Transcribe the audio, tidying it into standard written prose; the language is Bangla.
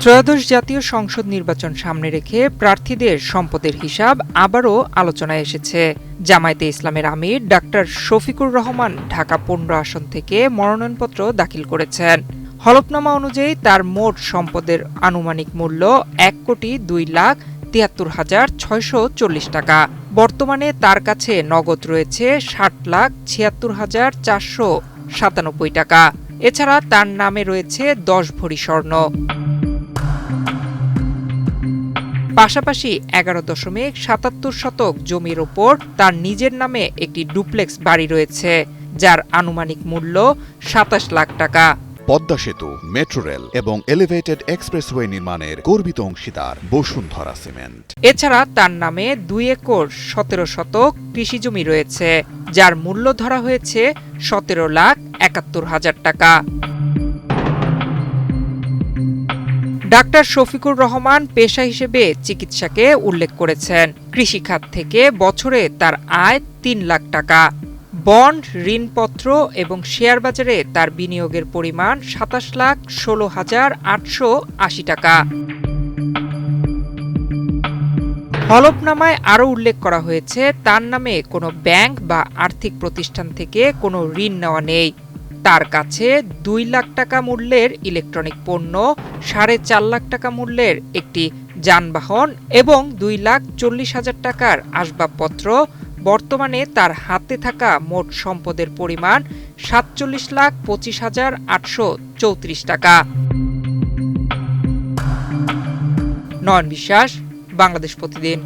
ত্রয়োদশ জাতীয় সংসদ নির্বাচন সামনে রেখে প্রার্থীদের সম্পদের হিসাব আবারও আলোচনায় এসেছে। জামায়াতে ইসলামের আমির ডাক্তার শফিকুর রহমান ঢাকা ১৫ আসন থেকে মনোনয়নপত্র দাখিল করেছেন। হলফনামা অনুযায়ী তার মোট সম্পদের আনুমানিক মূল্য ১,২,৭৩,৬৪০ টাকা। বর্তমানে তার কাছে নগদ রয়েছে ৬০,৭৬,৪৯৭ টাকা। এছাড়া তার নামে রয়েছে ১০ ভরি স্বর্ণ। পাশাপাশি ১১.৭৭ শতক জমির ওপর তার নিজের নামে একটি ডুপ্লেক্স বাড়ি রয়েছে, যার আনুমানিক মূল্য ২৭ লাখ টাকা। পদ্মা সেতু, মেট্রো রেল এবং এলিভেটেড এক্সপ্রেসওয়ে নির্মাণের গর্বিত অংশীদার বসুন্ধরা সিমেন্ট। এছাড়া তার নামে ২ একর ১৭ শতক কৃষি জমি রয়েছে, যার মূল্য ধরা হয়েছে ১৭,৭১,০০০ টাকা। ডাক্তার শফিকুর রহমান পেশা হিসেবে চিকিৎসাকে উল্লেখ করেছেন। কৃষিখাত থেকে বছরে তার আয় ৩ লাখ টাকা। বন্ড, ঋণপত্র এবং শেয়ার বাজারে তার বিনিয়োগের পরিমাণ ২৭,১৬,৮৮০ টাকা। হলফনামায় আরও উল্লেখ করা হয়েছে, তার নামে কোনো ব্যাংক বা আর্থিক প্রতিষ্ঠান থেকে কোনো ঋণ নেওয়া নেই। তার কাছে ২ লাখ টাকা মূল্যের ইলেকট্রনিক পণ্য, ৪.৫ লাখ টাকা মূল্যের একটি যানবাহন এবং ২,৪০,০০০ টাকার আসবাবপত্র। বর্তমানে তার হাতে থাকা মোট সম্পদের পরিমাণ ৪৭,২৫,৮৩৪ টাকা। নয়ন বিশ্বাস, বাংলাদেশ প্রতিদিন।